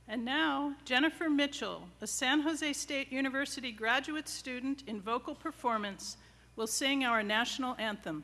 And now, Jennifer Mitchell, a San Jose State University graduate student in vocal performance, will sing our national anthem.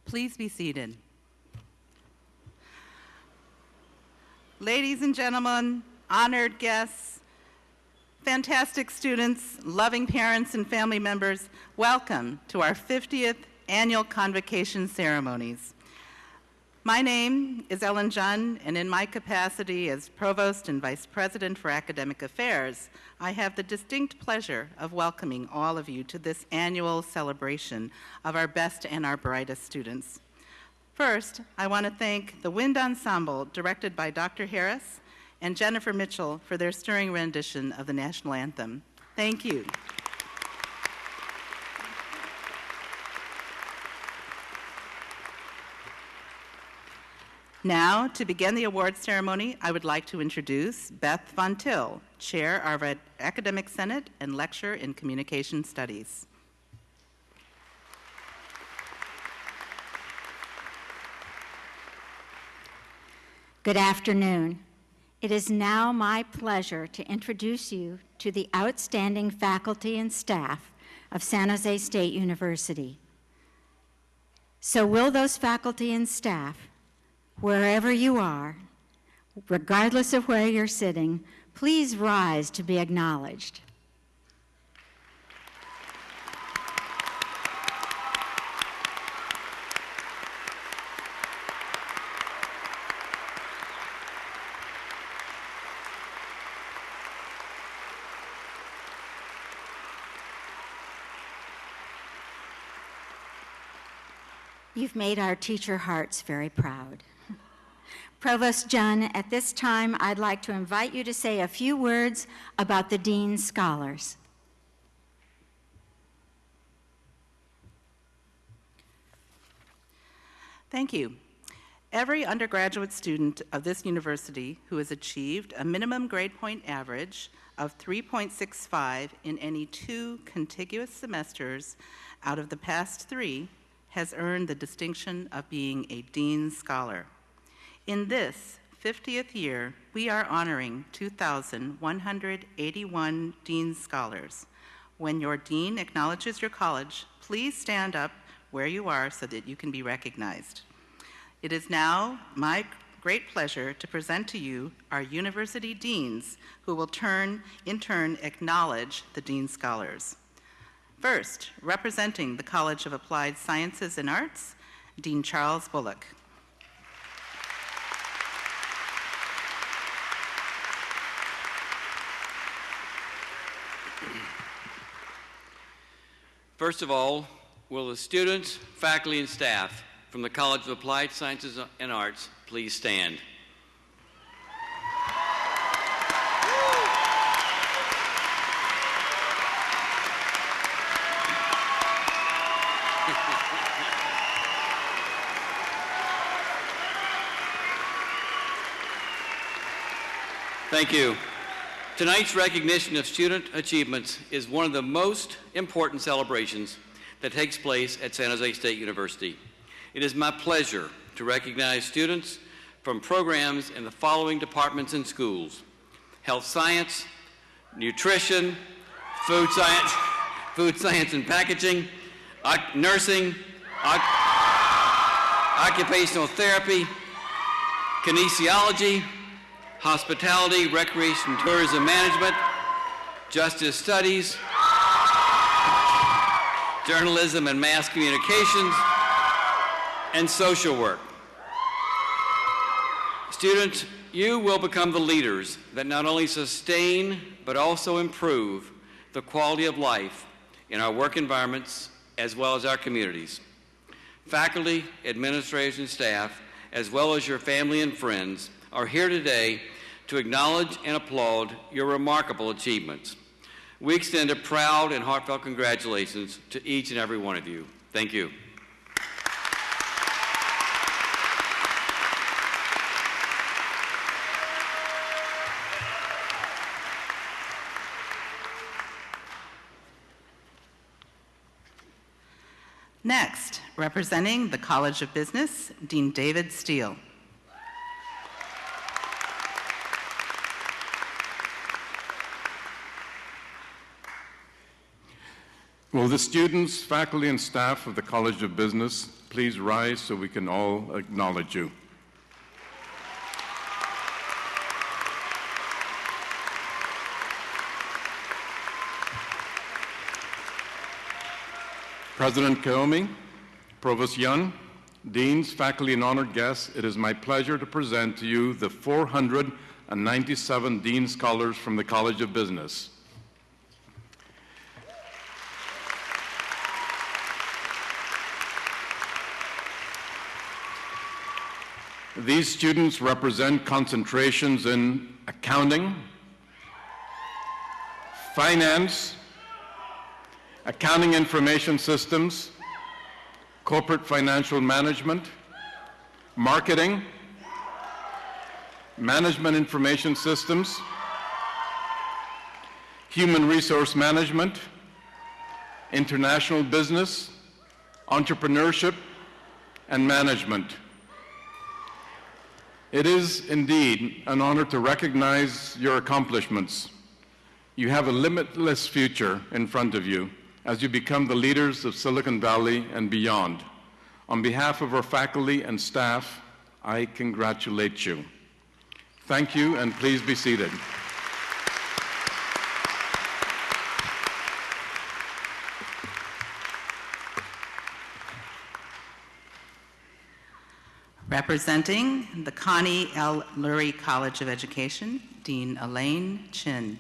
Please be seated. Ladies and gentlemen, honored guests, fantastic students, loving parents and family members, welcome to our 50th annual Convocation ceremonies. My name is Ellen Jun, and in my capacity as Provost and Vice President for Academic Affairs, I have the distinct pleasure of welcoming all of you to this annual celebration of our best and our brightest students. First, I want to thank the Wind Ensemble, directed by Dr. Harris, and Jennifer Mitchell for their stirring rendition of the national anthem. Thank you. Now, to begin the awards ceremony, I would like to introduce Beth Von Til, Chair of our Academic Senate and Lecturer in Communication Studies. Good afternoon. It is now my pleasure to introduce you to the outstanding faculty and staff of San Jose State University. So will those faculty and staff, wherever you are, regardless of where you're sitting, please rise to be acknowledged. You've made our teacher hearts very proud. Provost Jun, at this time, I'd like to invite you to say a few words about the Dean's Scholars. Thank you. Every undergraduate student of this university who has achieved a minimum grade point average of 3.65 in any 2 contiguous semesters out of the past 3 has earned the distinction of being a Dean's Scholar. In this 50th year, we are honoring 2,181 Dean's Scholars. When your dean acknowledges your college, please stand up where you are so that you can be recognized. It is now my great pleasure to present to you our university deans who will in turn acknowledge the Dean's Scholars. First, representing the College of Applied Sciences and Arts, Dean Charles Bullock. First of all, will the students, faculty, and staff from the College of Applied Sciences and Arts, please stand. Thank you. Tonight's recognition of student achievements is one of the most important celebrations that takes place at San Jose State University. It is my pleasure to recognize students from programs in the following departments and schools: health science, nutrition, food science and packaging, nursing, occupational therapy, kinesiology, hospitality, recreation, and tourism management, justice studies, journalism and mass communications, and social work. Students, you will become the leaders that not only sustain but also improve the quality of life in our work environments as well as our communities. Faculty, administrators, and staff, as well as your family and friends, are here today to acknowledge and applaud your remarkable achievements. We extend a proud and heartfelt congratulations to each and every one of you. Thank you. Next, representing the College of Business, Dean David Steele. Will the students, faculty, and staff of the College of Business please rise so we can all acknowledge you. President Kaomi, Provost Young, deans, faculty, and honored guests, it is my pleasure to present to you the 497 Dean Scholars from the College of Business. These students represent concentrations in accounting, finance, accounting information systems, corporate financial management, marketing, management information systems, human resource management, international business, entrepreneurship, and management. It is indeed an honor to recognize your accomplishments. You have a limitless future in front of you as you become the leaders of Silicon Valley and beyond. On behalf of our faculty and staff, I congratulate you. Thank you, and please be seated. Representing the Connie L. Lurie College of Education, Dean Elaine Chin.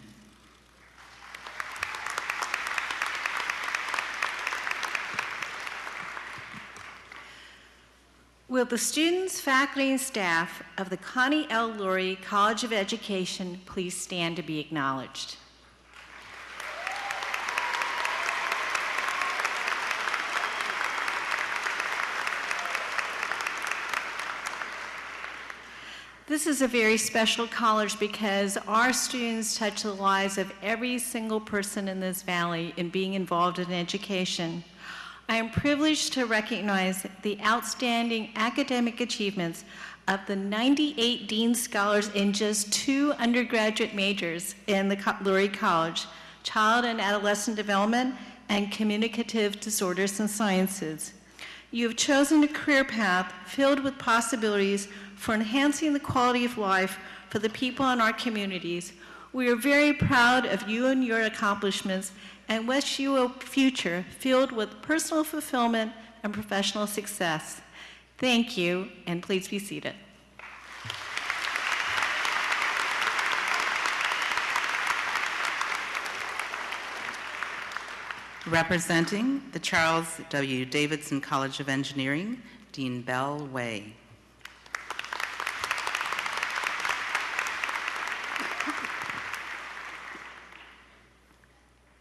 Will the students, faculty, and staff of the Connie L. Lurie College of Education please stand to be acknowledged? This is a very special college because our students touch the lives of every single person in this valley in being involved in education. I am privileged to recognize the outstanding academic achievements of the 98 Dean Scholars in just 2 undergraduate majors in the Lurie College, Child and Adolescent Development and Communicative Disorders and Sciences. You have chosen a career path filled with possibilities for enhancing the quality of life for the people in our communities. We are very proud of you and your accomplishments and wish you a future filled with personal fulfillment and professional success. Thank you, and please be seated. Representing the Charles W. Davidson College of Engineering, Dean Bell Way.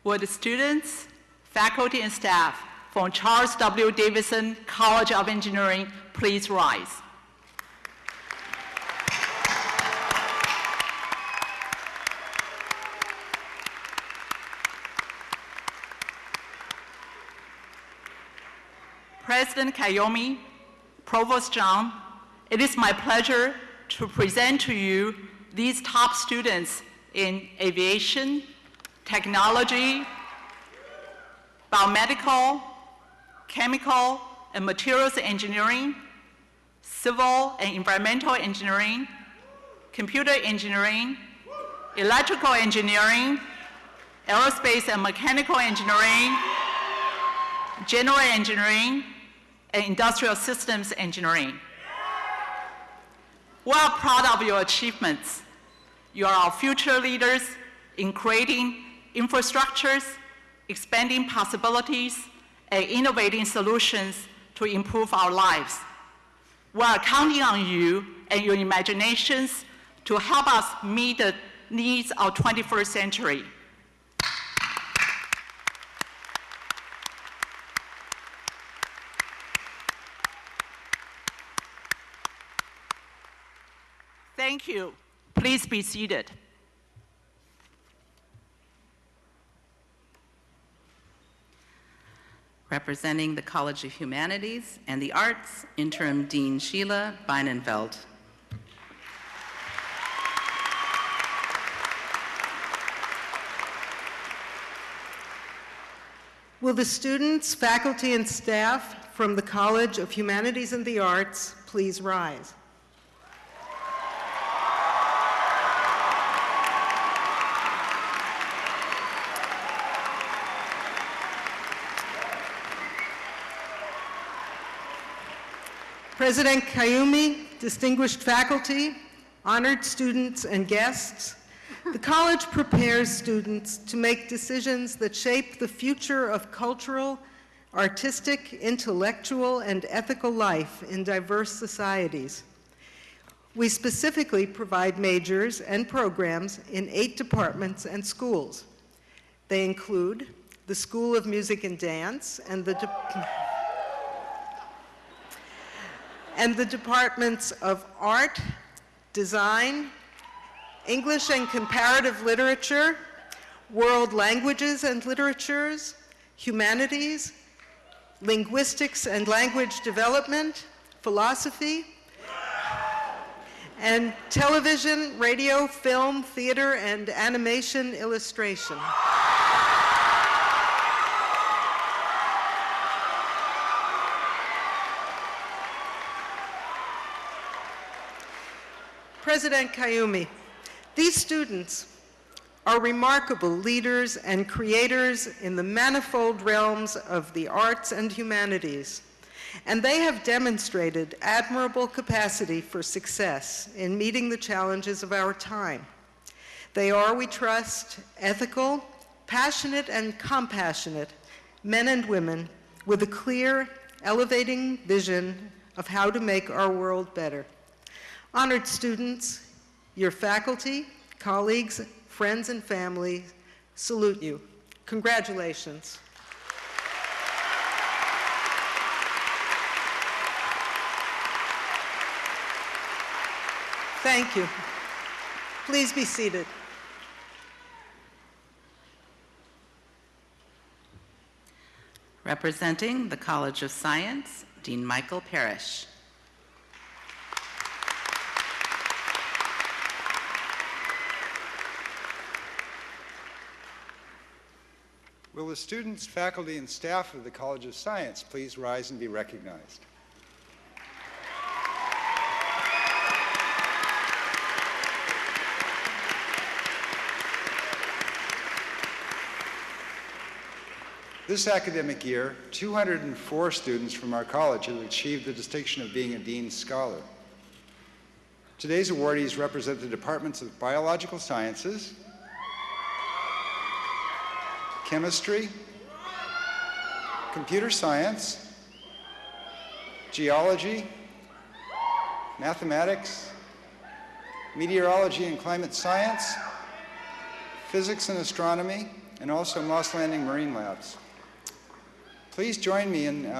Will the students, faculty, and staff from Charles W. Davidson College of Engineering please rise? President Kayomi, Provost John, it is my pleasure to present to you these top students in aviation, technology, biomedical, chemical and materials engineering, civil and environmental engineering, computer engineering, electrical engineering, aerospace and mechanical engineering, general engineering, and industrial systems engineering. We are proud of your achievements. You are our future leaders in creating infrastructures, expanding possibilities, and innovating solutions to improve our lives. We are counting on you and your imaginations to help us meet the needs of 21st century. Thank you. Please be seated. Representing the College of Humanities and the Arts, Interim Dean Sheila Beinenfeld. Will the students, faculty, and staff from the College of Humanities and the Arts please rise? President Kayumi, distinguished faculty, honored students and guests, the college prepares students to make decisions that shape the future of cultural, artistic, intellectual, and ethical life in diverse societies. We specifically provide majors and programs in 8 departments and schools. They include the School of Music and Dance and the departments of Art, Design, English and Comparative Literature, World Languages and Literatures, Humanities, Linguistics and Language Development, Philosophy, and Television, Radio, Film, Theater, and Animation Illustration. President Kayumi, these students are remarkable leaders and creators in the manifold realms of the arts and humanities, and they have demonstrated admirable capacity for success in meeting the challenges of our time. They are, we trust, ethical, passionate, and compassionate men and women with a clear, elevating vision of how to make our world better. Honored students, your faculty, colleagues, friends, and family salute you. Congratulations. Thank you. Please be seated. Representing the College of Science, Dean Michael Parrish. Will the students, faculty, and staff of the College of Science please rise and be recognized? This academic year, 204 students from our college have achieved the distinction of being a Dean's Scholar. Today's awardees represent the departments of Biological Sciences, Chemistry, Computer Science, geology, mathematics, meteorology and climate science, physics and astronomy, and also Moss Landing Marine Labs. Please join me in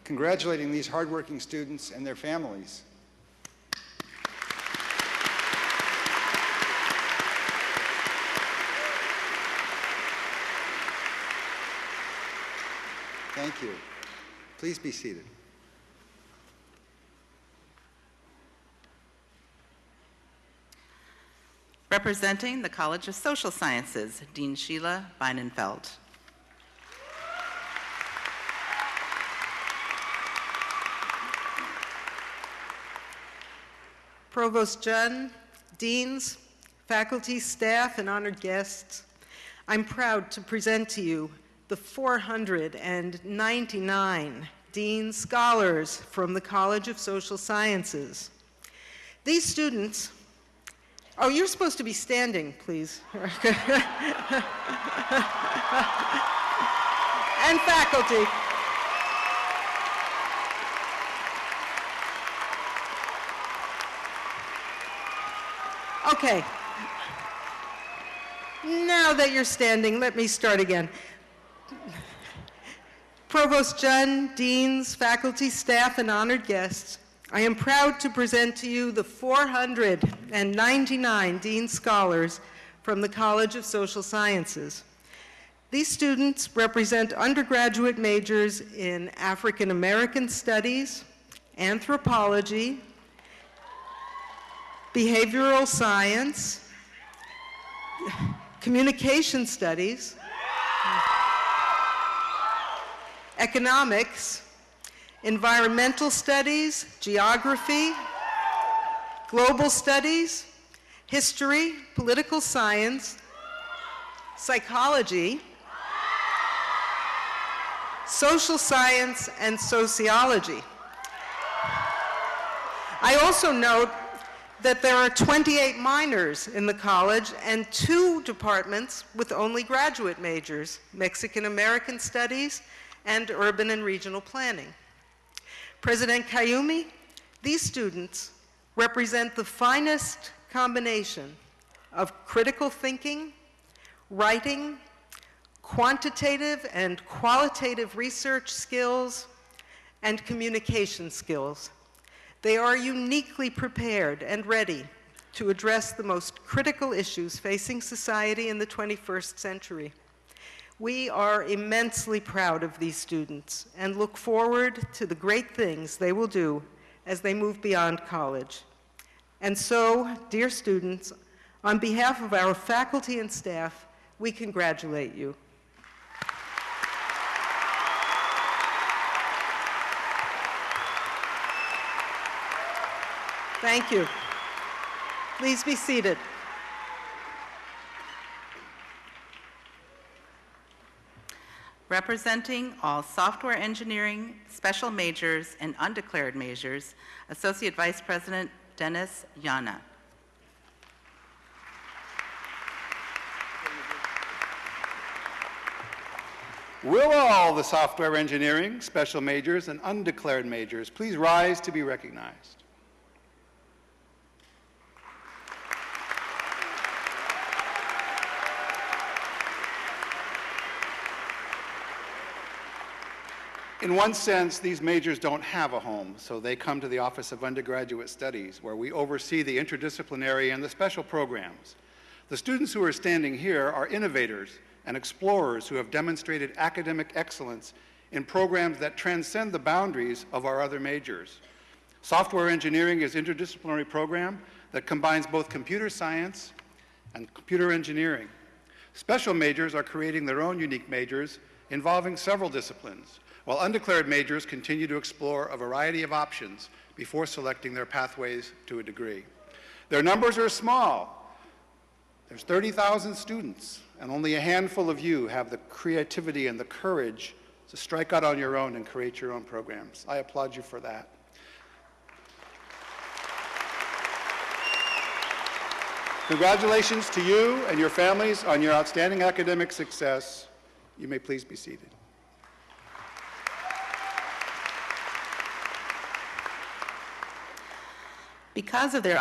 congratulating these hardworking students and their families. Thank you. Please be seated. Representing the College of Social Sciences, Dean Sheila Beinenfeld. Provost Jun, deans, faculty, staff, and honored guests, I'm proud to present to you the 499 Dean Scholars from the College of Social Sciences. These students, oh, you're supposed to be standing, please. And faculty. Okay. Now that you're standing, let me start again. Provost Jun, deans, faculty, staff, and honored guests, I am proud to present to you the 499 Dean Scholars from the College of Social Sciences. These students represent undergraduate majors in African American Studies, Anthropology, Behavioral Science, Communication Studies, Economics, Environmental Studies, Geography, Global Studies, History, Political Science, Psychology, Social Science, and Sociology. I also note that there are 28 minors in the college and 2 departments with only graduate majors, Mexican American Studies and Urban and Regional Planning. President Kayumi, these students represent the finest combination of critical thinking, writing, quantitative and qualitative research skills, and communication skills. They are uniquely prepared and ready to address the most critical issues facing society in the 21st century. We are immensely proud of these students and look forward to the great things they will do as they move beyond college. And so, dear students, on behalf of our faculty and staff, we congratulate you. Thank you. Please be seated. Representing all software engineering, special majors, and undeclared majors, Associate Vice President Dennis Yana. Will all the software engineering, special majors, and undeclared majors please rise to be recognized? In one sense, these majors don't have a home, so they come to the Office of Undergraduate Studies, where we oversee the interdisciplinary and the special programs. The students who are standing here are innovators and explorers who have demonstrated academic excellence in programs that transcend the boundaries of our other majors. Software engineering is an interdisciplinary program that combines both computer science and computer engineering. Special majors are creating their own unique majors involving several disciplines, while undeclared majors continue to explore a variety of options before selecting their pathways to a degree. Their numbers are small. There's 30,000 students, and only a handful of you have the creativity and the courage to strike out on your own and create your own programs. I applaud you for that. Congratulations to you and your families on your outstanding academic success. You may please be seated. Because of their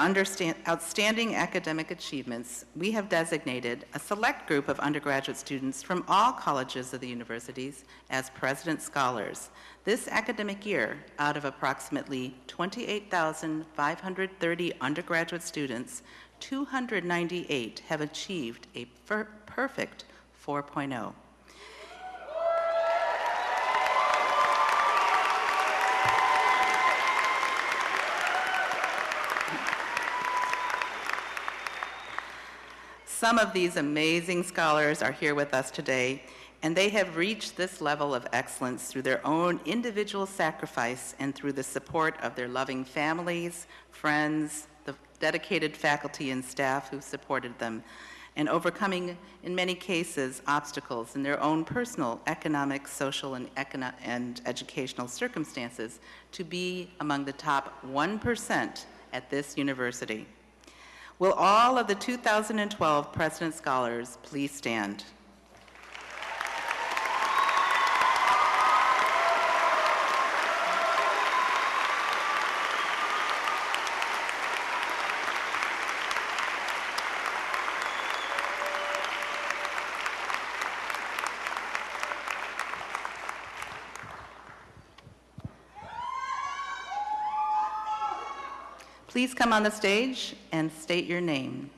outstanding academic achievements, we have designated a select group of undergraduate students from all colleges of the universities as President Scholars. This academic year, out of approximately 28,530 undergraduate students, 298 have achieved a perfect 4.0. Some of these amazing scholars are here with us today, and they have reached this level of excellence through their own individual sacrifice and through the support of their loving families, friends, the dedicated faculty and staff who supported them, and overcoming, in many cases, obstacles in their own personal, economic, social, and educational circumstances to be among the top 1% at this university. Will all of the 2012 President Scholars please stand? Please come on the stage and state your name.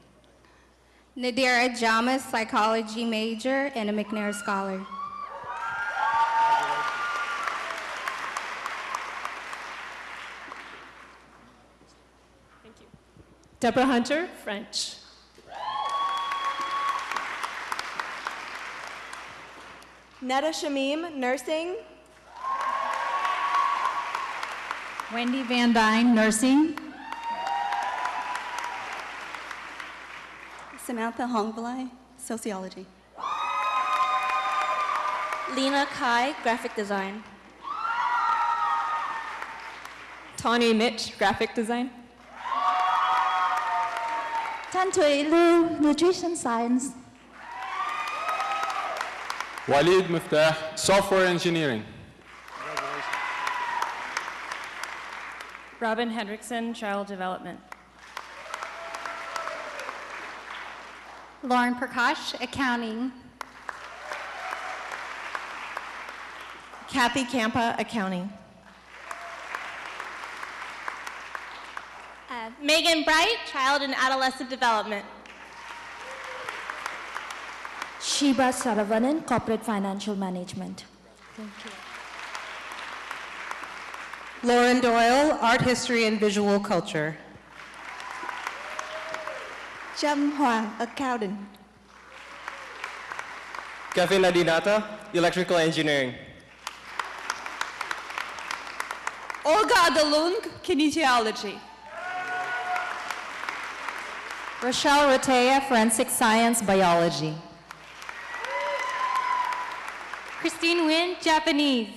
Nadira Jamas, psychology major and a McNair scholar. Thank you. Deborah Hunter, French. Netta Shamim, nursing. Wendy Van Dyne, nursing. Samantha Hongbalai, sociology. Lena Kai, graphic design. Tawny Mitch, graphic design. Tan Tui Lu, nutrition science. Walid Miftah, software engineering. Robin Hendrickson, child development. Lauren Prakash, accounting. Kathy Campa, accounting. Megan Bright, child and adolescent development. Shiba Saravanan, corporate financial management. Thank you. Lauren Doyle, art history and visual culture. Jam Huang, accountant. Kevin Adinata, electrical engineering. Olga Adalung, kinesiology. Rochelle Ratea, forensic science, biology. Christine Nguyen, Japanese.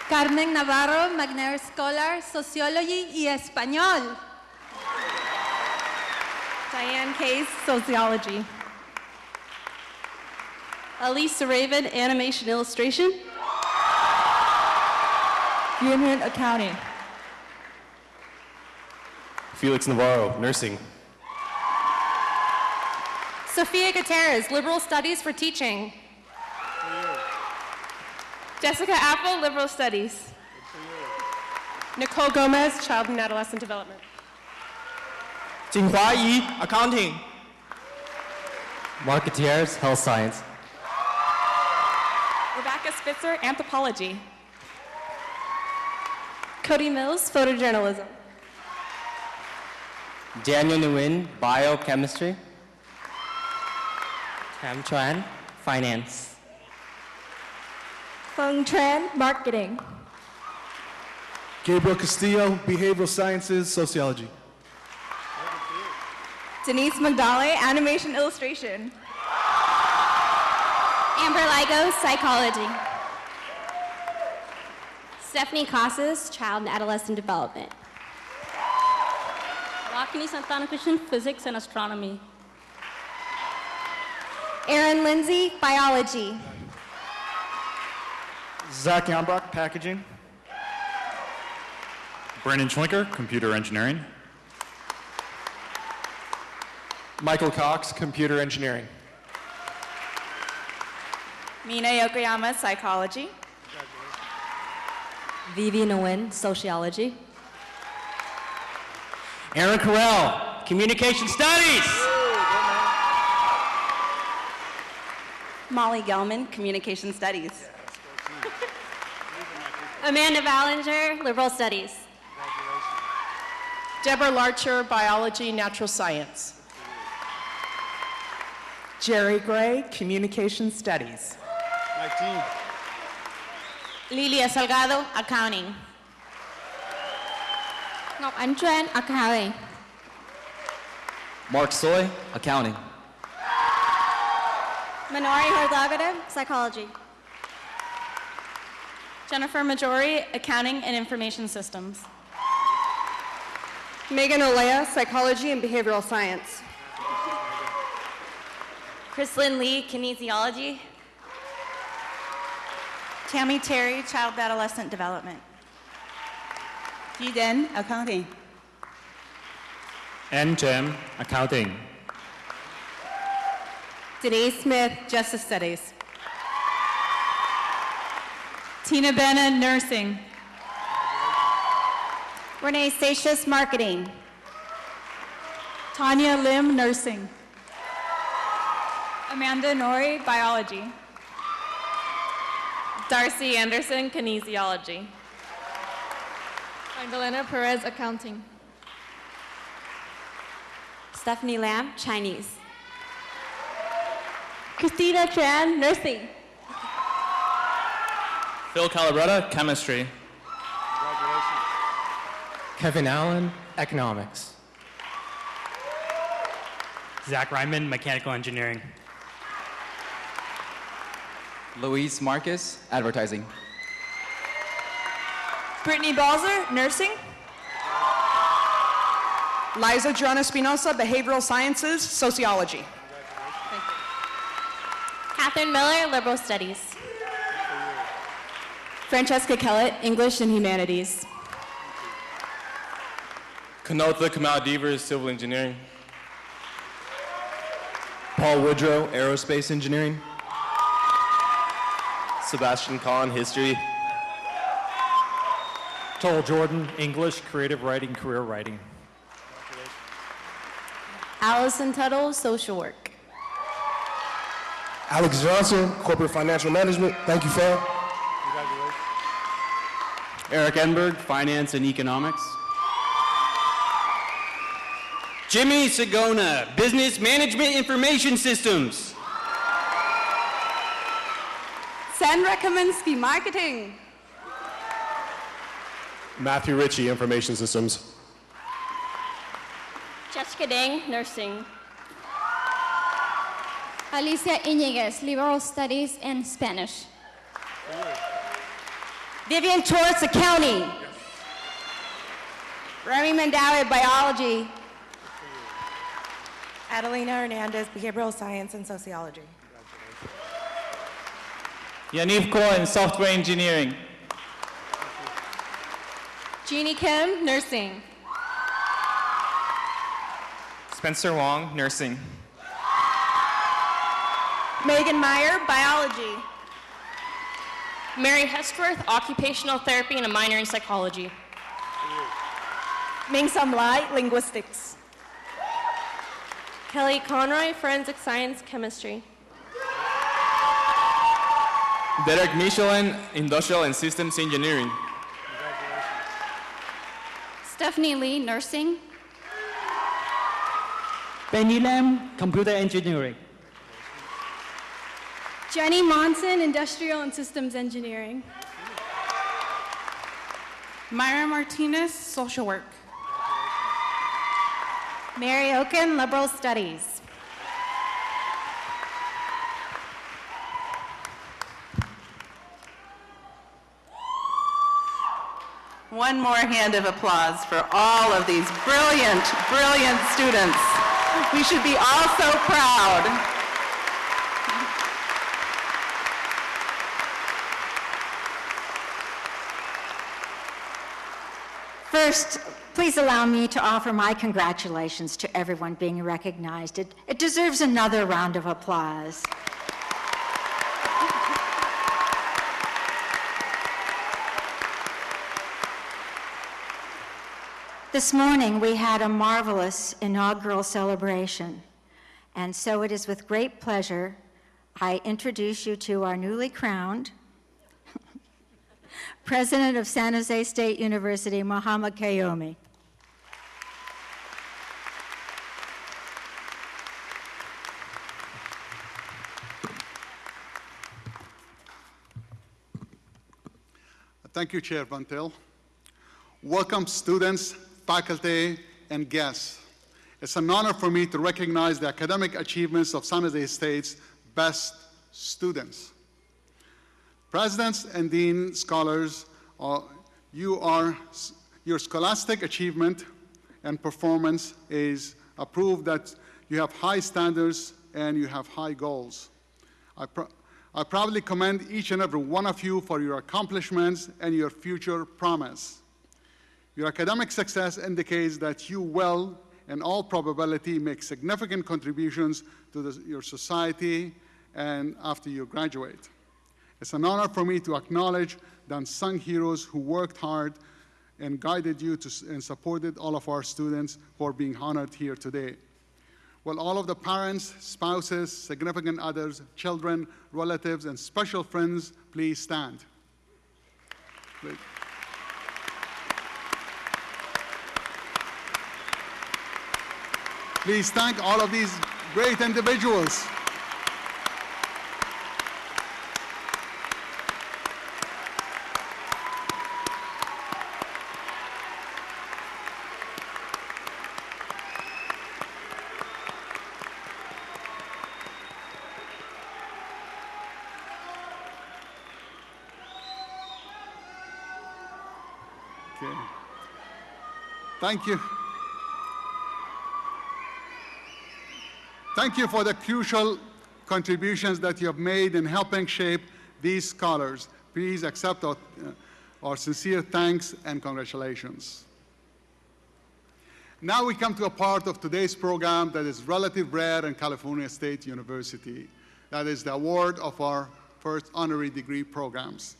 Carmen Navarro, McNair scholar, sociology y español. Diane Case, sociology. Elisa Raven, animation illustration. Union accounting. Felix Navarro, nursing. Sophia Gutierrez, liberal studies for teaching. Jessica Apple, liberal studies. Nicole Gomez, child and adolescent development. Jinghua Yi, accounting. Mark Gutierrez, health science. Rebecca Spitzer, anthropology. Cody Mills, photojournalism. Daniel Nguyen, biochemistry. Tam Chuan, finance. Feng Tran, marketing. Gabriel Castillo, behavioral sciences, sociology. Denise Magdale, animation illustration. Amber Ligo, psychology. Stephanie Casas, child and adolescent development. Lakini Santana Krishnan, physics and astronomy. Erin Lindsay, biology. Zach Yambach, packaging. Brandon Schlinker, Computer Engineering. Michael Cox, Computer Engineering. Mina Yokoyama, Psychology. Vivian Nguyen, Sociology. Aaron Carell, Communication Studies. Molly Gelman, Communication Studies. Amanda Ballinger, Liberal Studies. Deborah Larcher, Biology, Natural Science. Jerry Gray, Communication Studies. My team. Lilia Salgado, Accounting. Ngọc Ánh Tran, Accounting. Mark Soy, Accounting. Minori Hurtagada, Psychology. Jennifer Majori, Accounting and Information Systems. Megan Olea, Psychology and Behavioral Science. Chrislyn Lee, Kinesiology. Tammy Terry, Child Adolescent Development. Yiden, Accounting. And Jem, Accounting. Denise Smith, Justice Studies. Tina Bena, Nursing. Renee Satius, Marketing. Tanya Lim, Nursing. Amanda Nori, Biology. Darcy Anderson, Kinesiology. Magdalena Perez, Accounting. Stephanie Lam, Chinese. Christina Tran, Nursing. Phil Calabretta, Chemistry. Kevin Allen, Economics. Zach Ryman, Mechanical Engineering. Luis Marcus, Advertising. Brittany Balzer, Nursing. Liza Joana Espinosa, Behavioral Sciences, Sociology. Catherine Miller, Liberal Studies. Francesca Kellett, English and Humanities. Kanotha Kamal-Devers, Civil Engineering. Paul Woodrow, Aerospace Engineering. Sebastian Kahn, History. Toll Jordan, English, Creative Writing, Career Writing. Allison Tuttle, Social Work. Alex Johnson, Corporate Financial Management. Thank you, Phil. Eric Enberg, Finance and Economics. Jimmy Sagona, Business Management Information Systems. Sandra Kaminsky, Marketing. Matthew Ritchie, Information Systems. Jessica Deng, Nursing. Alicia Iñiguez, Liberal Studies and Spanish. Vivian Torres, Accounting. Remy Mandawi, Biology. Adelina Hernandez, Behavioral Science and Sociology. Yaniv Cohen, Software Engineering. Jeannie Kim, Nursing. Spencer Wong, Nursing. Megan Meyer, Biology. Mary Hestworth, Occupational Therapy and a minor in Psychology. Ming Sam Lai, Linguistics. Kelly Conroy, Forensic Science, Chemistry. Derek Michelin, Industrial and Systems Engineering. Stephanie Lee, Nursing. Benny Lam, Computer Engineering. Jenny Monson, Industrial and Systems Engineering. Myra Martinez, Social Work. Mary Oken, Liberal Studies. One more hand of applause for all of these brilliant, brilliant students. We should be all so proud. First, please allow me to offer my congratulations to everyone being recognized. It deserves another round of applause. This morning, we had a marvelous inaugural celebration, and so it is with great pleasure I introduce you to our newly crowned President of San Jose State University, Mohammed Kayomi. Thank you, Chair Van Til. Welcome, students, faculty, and guests. It's an honor for me to recognize the academic achievements of San Jose State's best students. Presidents and Dean Scholars, your scholastic achievement and performance is a proof that you have high standards and you have high goals. I proudly commend each and every one of you for your accomplishments and your future promise. Your academic success indicates that you will, in all probability, make significant contributions to your society and after you graduate. It's an honor for me to acknowledge the unsung heroes who worked hard and guided you and supported all of our students for being honored here today. Will all of the parents, spouses, significant others, children, relatives, and special friends please stand? Please. Please thank all of these great individuals. Okay. Thank you. Thank you for the crucial contributions that you have made in helping shape these scholars. Please accept our sincere thanks and congratulations. Now we come to a part of today's program that is relatively rare in California State University. That is the award of our first honorary degree programs.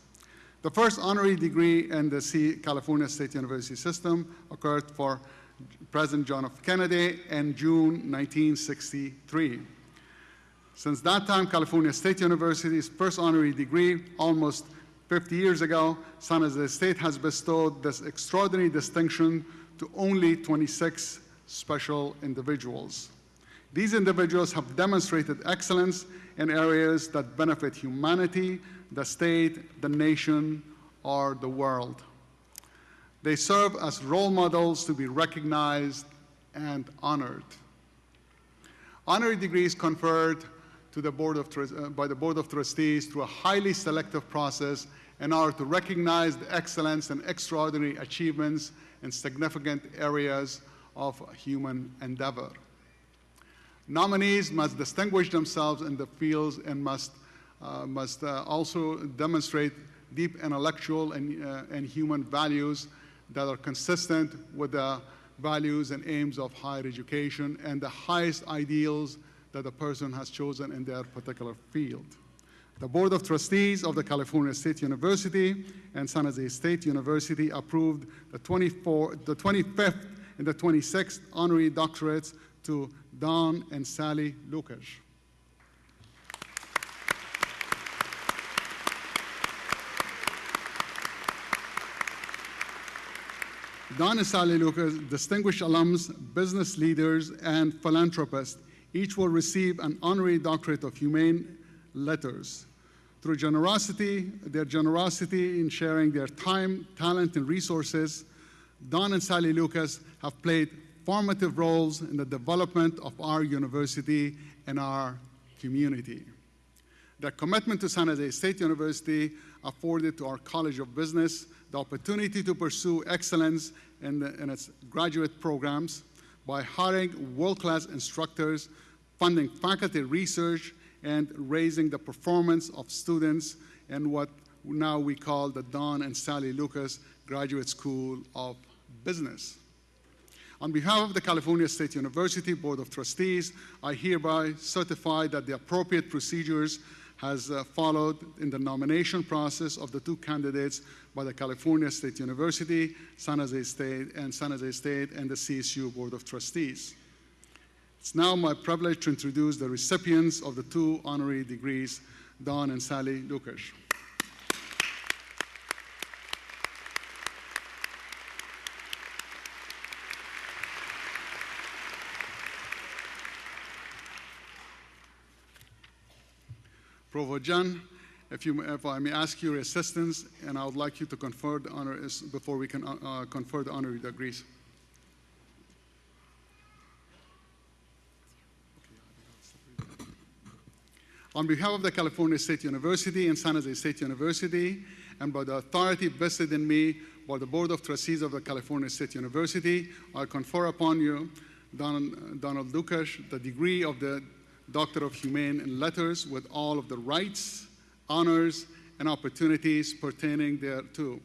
The first honorary degree in the California State University system occurred for President John F. Kennedy in June 1963. Since that time, California State University's first honorary degree, almost 50 years ago, San Jose State has bestowed this extraordinary distinction to only 26 special individuals. These individuals have demonstrated excellence in areas that benefit humanity, the state, the nation, or the world. They serve as role models to be recognized and honored. Honorary degrees conferred to the by the Board of Trustees through a highly selective process in order to recognize the excellence and extraordinary achievements in significant areas of human endeavor. Nominees must distinguish themselves in the fields and must also demonstrate deep intellectual and human values that are consistent with the values and aims of higher education and the highest ideals that a person has chosen in their particular field. The Board of Trustees of the California State University and San Jose State University approved the 25th and the 26th honorary doctorates to Don and Sally Lucas. Don and Sally Lucas, distinguished alums, business leaders, and philanthropists, each will receive an honorary doctorate of humane letters. Through their generosity in sharing their time, talent, and resources, Don and Sally Lucas have played formative roles in the development of our university and our community. Their commitment to San Jose State University afforded to our College of Business the opportunity to pursue excellence in its graduate programs by hiring world-class instructors, funding faculty research, and raising the performance of students in what now we call the Don and Sally Lucas Graduate School of business. On behalf of the California State University Board of Trustees, I hereby certify that the appropriate procedures has followed in the nomination process of the two candidates by the California State University, San Jose State, and the CSU Board of Trustees. It's now my privilege to introduce the recipients of the two honorary degrees, Don and Sally Lucas. Provost John, if I may ask your assistance, and I would like you to confer the honors before we can confer the honorary degrees. On behalf of the California State University and San Jose State University, and by the authority vested in me by the Board of Trustees of the California State University, I confer upon you, Donald Lucas, the degree of the Doctor of Humane Letters with all of the rights, honors, and opportunities pertaining thereto.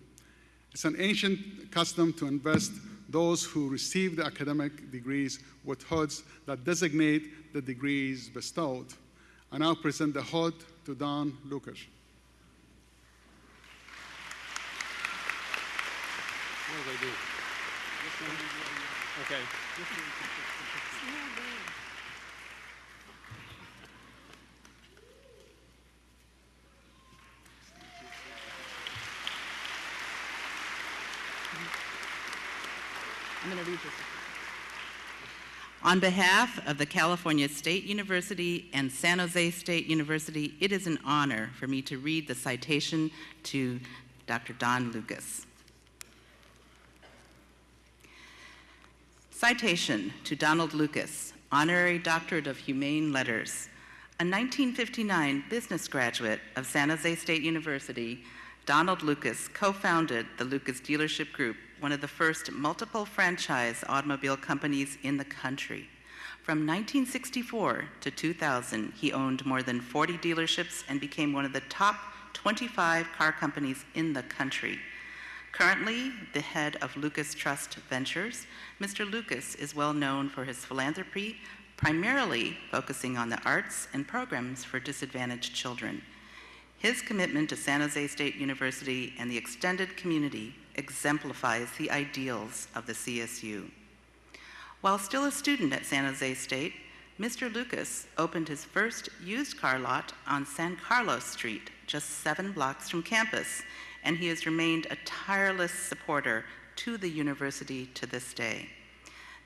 It's an ancient custom to invest those who receive the academic degrees with hoods that designate the degrees bestowed. I now present the hood to Don Lucas. What do they do? Okay. I'm going to read this. On behalf of the California State University and San Jose State University, it is an honor for me to read the citation to Dr. Don Lucas. Citation to Donald Lucas, Honorary Doctorate of Humane Letters. A 1959 business graduate of San Jose State University, Donald Lucas co-founded the Lucas Dealership Group, one of the first multiple franchise automobile companies in the country. From 1964 to 2000, he owned more than 40 dealerships and became one of the top 25 car companies in the country. Currently the head of Lucas Trust Ventures, Mr. Lucas is well known for his philanthropy, primarily focusing on the arts and programs for disadvantaged children. His commitment to San Jose State University and the extended community exemplifies the ideals of the CSU. While still a student at San Jose State, Mr. Lucas opened his first used car lot on San Carlos Street, just 7 blocks from campus, and he has remained a tireless supporter to the university to this day.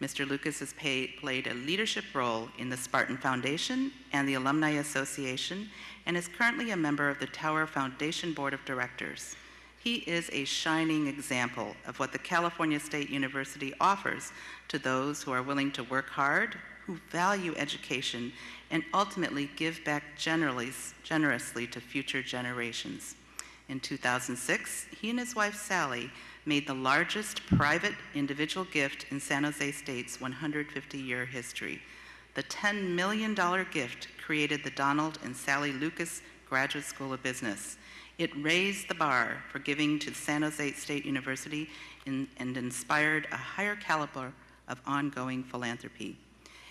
Mr. Lucas has played a leadership role in the Spartan Foundation and the Alumni Association, and is currently a member of the Tower Foundation Board of Directors. He is a shining example of what the California State University offers to those who are willing to work hard, who value education, and ultimately give back generously to future generations. In 2006, he and his wife Sally made the largest private individual gift in San Jose State's 150-year history. The $10 million gift created the Donald and Sally Lucas Graduate School of Business. It raised the bar for giving to San Jose State University and inspired a higher caliber of ongoing philanthropy.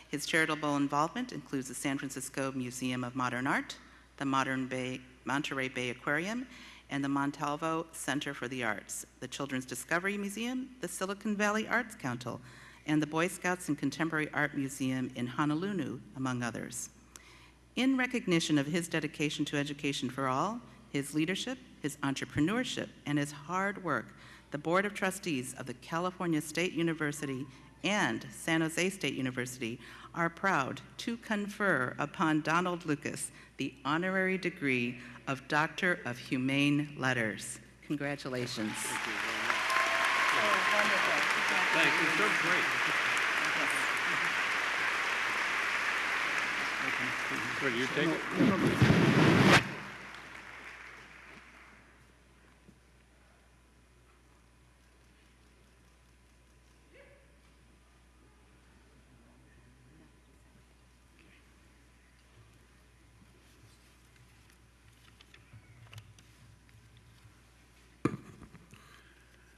His charitable involvement includes the San Francisco Museum of Modern Art, the Monterey Bay Aquarium, and the Montalvo Center for the Arts, the Children's Discovery Museum, the Silicon Valley Arts Council, and the Boy Scouts and Contemporary Art Museum in Honolulu, among others. In recognition of his dedication to education for all, his leadership, his entrepreneurship, and his hard work, the Board of Trustees of the California State University and San Jose State University are proud to confer upon Donald Lucas the honorary degree of Doctor of Humane Letters. Congratulations. Thank you very much. Oh, wonderful. Thank you. So great. Where do you take it?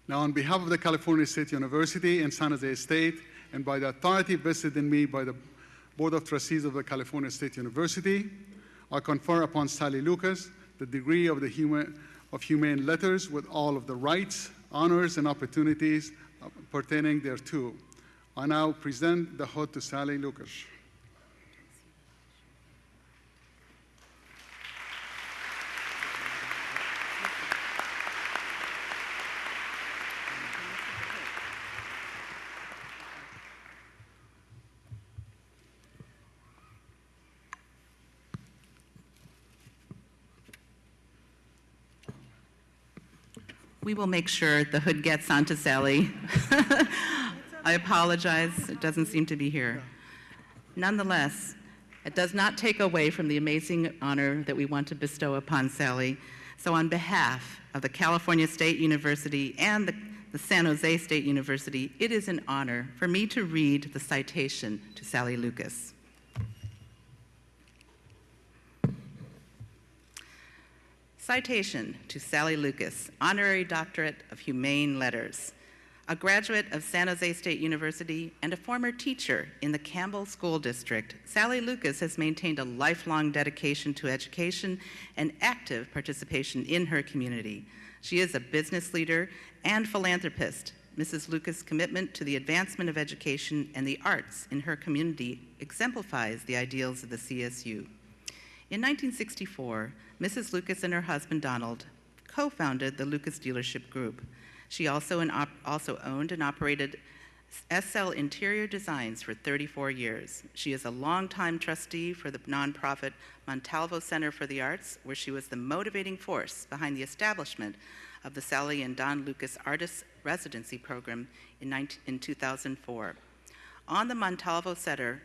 Now, on behalf of the California State University and San Jose State, and by the authority vested in me by the Board of Trustees of the California State University, I confer upon Sally Lucas the degree of Humane Letters with all of the rights, honors, and opportunities pertaining thereto. I now present the hood to Sally Lucas. We will make sure the hood gets onto Sally. I apologize, it doesn't seem to be here. Nonetheless, it does not take away from the amazing honor that we want to bestow upon Sally. So on behalf of the California State University and the San Jose State University, it is an honor for me to read the citation to Sally Lucas. Citation to Sally Lucas, Honorary Doctorate of Humane Letters. A graduate of San Jose State University and a former teacher in the Campbell School District, Sally Lucas has maintained a lifelong dedication to education and active participation in her community. She is a business leader and philanthropist. Mrs. Lucas' commitment to the advancement of education and the arts in her community exemplifies the ideals of the CSU. In 1964, Mrs. Lucas and her husband, Donald, co-founded the Lucas Dealership Group. She also owned and operated SL Interior Designs for 34 years. She is a longtime trustee for the nonprofit Montalvo Center for the Arts, where she was the motivating force behind the establishment of the Sally and Don Lucas Artist Residency Program in 2004. On the Montalvo Center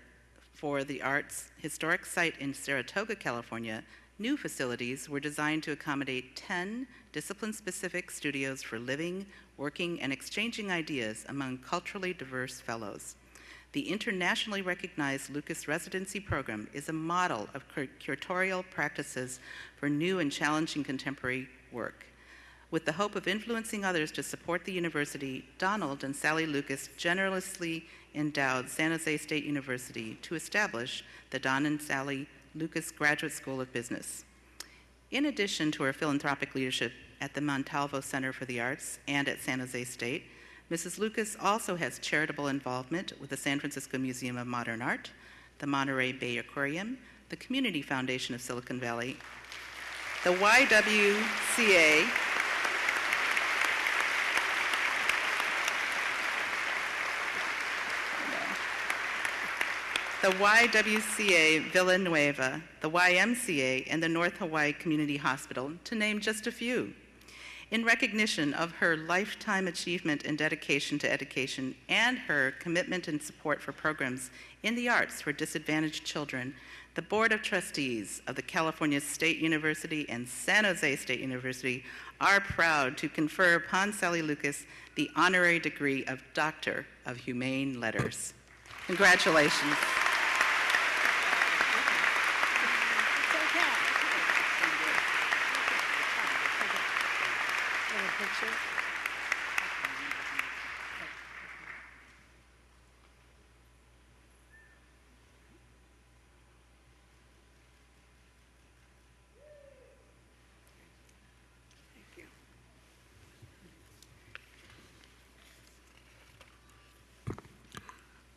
for the Arts historic site in Saratoga, California, new facilities were designed to accommodate 10 discipline-specific studios for living, working, and exchanging ideas among culturally diverse fellows. The internationally recognized Lucas Residency Program is a model of curatorial practices for new and challenging contemporary work. With the hope of influencing others to support the university, Donald and Sally Lucas generously endowed San Jose State University to establish the Don and Sally Lucas Graduate School of Business. In addition to her philanthropic leadership at the Montalvo Center for the Arts and at San Jose State, Mrs. Lucas also has charitable involvement with the San Francisco Museum of Modern Art, the Monterey Bay Aquarium, the Community Foundation of Silicon Valley, the YWCA, Villanueva, the YMCA, and the North Hawaii Community Hospital, to name just a few. In recognition of her lifetime achievement and dedication to education and her commitment and support for programs in the arts for disadvantaged children, the Board of Trustees of the California State University and San Jose State University are proud to confer upon Sally Lucas the honorary degree of Doctor of Humane Letters. Congratulations.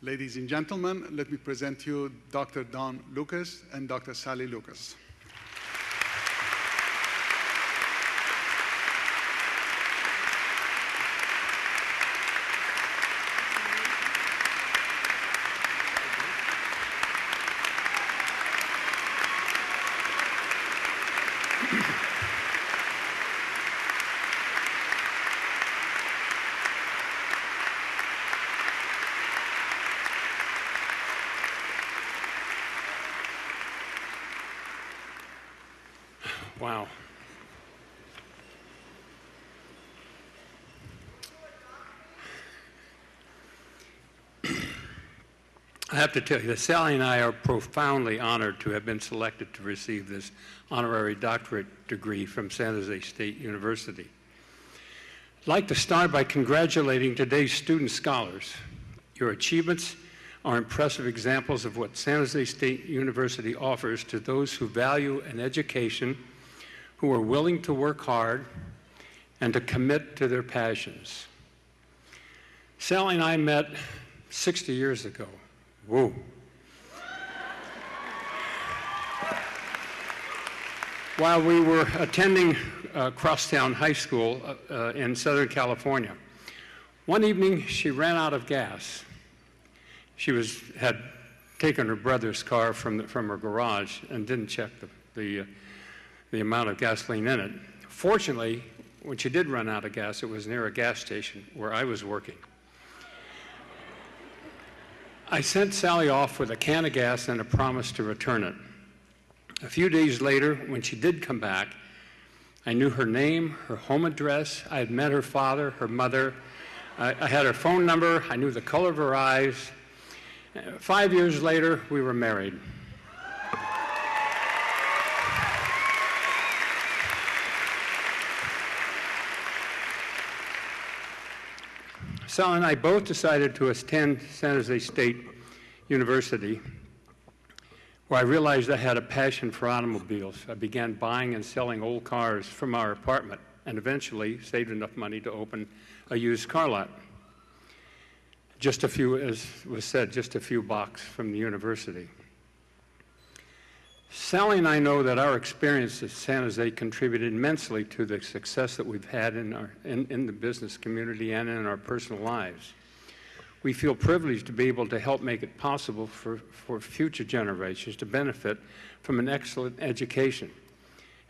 Ladies and gentlemen, let me present to you Dr. Don Lucas and Dr. Sally Lucas. Wow. I have to tell you that Sally and I are profoundly honored to have been selected to receive this honorary doctorate degree from San Jose State University. I'd like to start by congratulating today's student scholars. Your achievements are impressive examples of what San Jose State University offers to those who value an education, who are willing to work hard, and to commit to their passions. Sally and I met 60 years ago. Whoa. While we were attending Crosstown High School in Southern California. One evening, she ran out of gas. She had taken her brother's car from her garage and didn't check the amount of gasoline in it. Fortunately, when she did run out of gas, it was near a gas station where I was working. I sent Sally off with a can of gas and a promise to return it. A few days later, when she did come back, I knew her name, her home address. I had met her father, her mother. I had her phone number. I knew the color of her eyes. 5 years later, we were married. Sal and I both decided to attend San Jose State University, where I realized I had a passion for automobiles. I began buying and selling old cars from our apartment and eventually saved enough money to open a used car lot. Just a few, as was said, just a few blocks from the university. Sally and I know that our experience at San Jose contributed immensely to the success that we've had in the business community and in our personal lives. We feel privileged to be able to help make it possible for future generations to benefit from an excellent education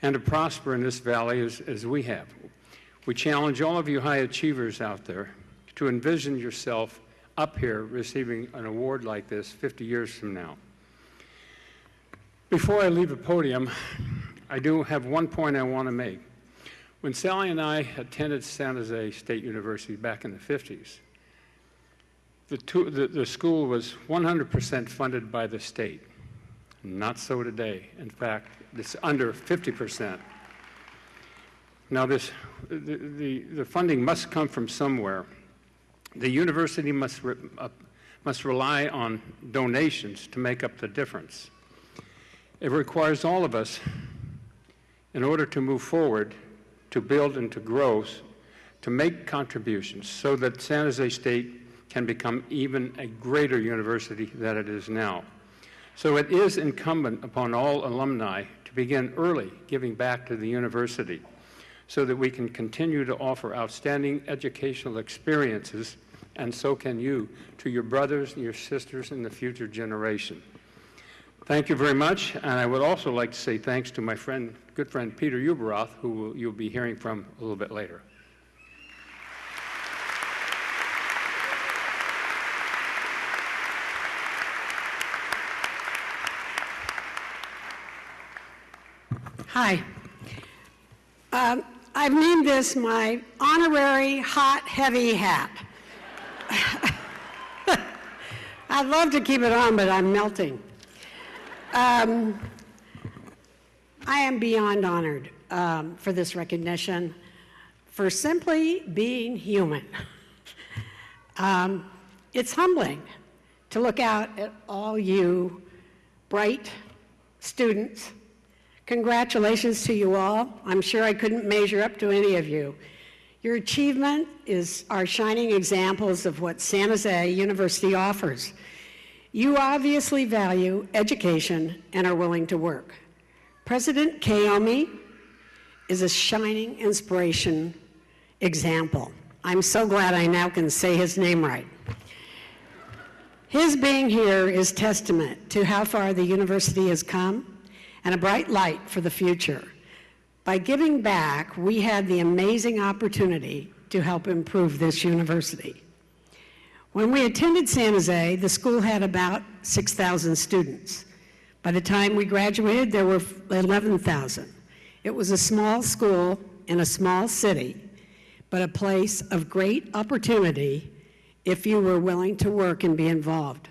and to prosper in this valley as we have. We challenge all of you high achievers out there to envision yourself up here receiving an award like this 50 years from now. Before I leave the podium, I do have one point I want to make. When Sally and I attended San Jose State University back in the 50s, the school was 100% funded by the state. Not so today. In fact, it's under 50%. Now, the funding must come from somewhere. The university must rely on donations to make up the difference. It requires all of us, in order to move forward, to build and to grow, to make contributions so that San Jose State can become even a greater university than it is now. So it is incumbent upon all alumni to begin early giving back to the university so that we can continue to offer outstanding educational experiences, and so can you, to your brothers and your sisters in the future generation. Thank you very much, and I would also like to say thanks to my good friend Peter Uberoth, who you'll be hearing from a little bit later. Hi. I've named this my honorary hot, heavy hat. I'd love to keep it on, but I'm melting. I am beyond honored for this recognition, for simply being human. It's humbling to look out at all you bright students. Congratulations to you all. I'm sure I couldn't measure up to any of you. Your achievement are shining examples of what San Jose University offers. You obviously value education and are willing to work. President Kayomi is a shining inspiration example. I'm so glad I now can say his name right. His being here is testament to how far the university has come and a bright light for the future. By giving back, we had the amazing opportunity to help improve this university. When we attended San Jose, the school had about 6,000 students. By the time we graduated, there were 11,000. It was a small school in a small city, but a place of great opportunity if you were willing to work and be involved.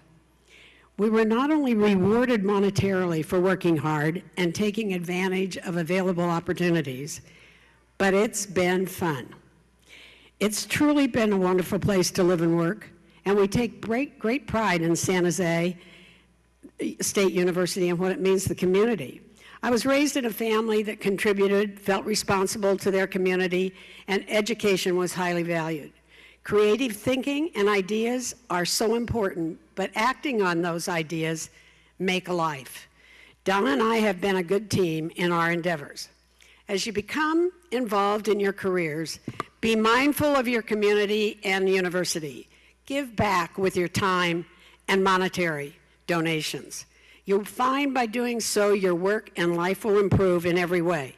We were not only rewarded monetarily for working hard and taking advantage of available opportunities, but it's been fun. It's truly been a wonderful place to live and work, and we take great pride in San Jose State University and what it means to the community. I was raised in a family that contributed, felt responsible to their community, and education was highly valued. Creative thinking and ideas are so important, but acting on those ideas make a life. Donna and I have been a good team in our endeavors. As you become involved in your careers, be mindful of your community and university. Give back with your time and monetary donations. You'll find by doing so your work and life will improve in every way.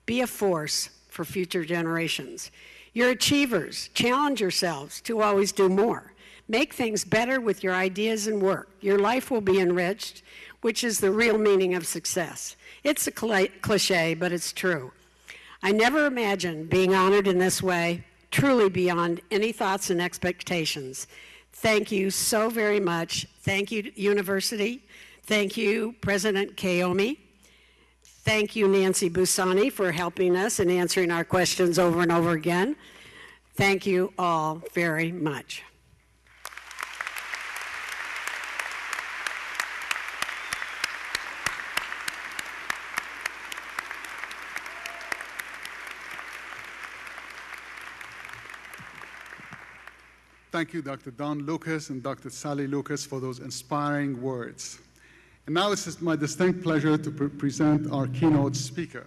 Be a force for future generations. You're achievers. Challenge yourselves to always do more. Make things better with your ideas and work. Your life will be enriched, which is the real meaning of success. It's a cliche, but it's true. I never imagined being honored in this way, truly beyond any thoughts and expectations. Thank you so very much. Thank you, University. Thank you, President Kayomi. Thank you, Nancy Busani, for helping us and answering our questions over and over again. Thank you all very much. Thank you, Dr. Don Lucas and Dr. Sally Lucas, for those inspiring words. And now it's my distinct pleasure to present our keynote speaker.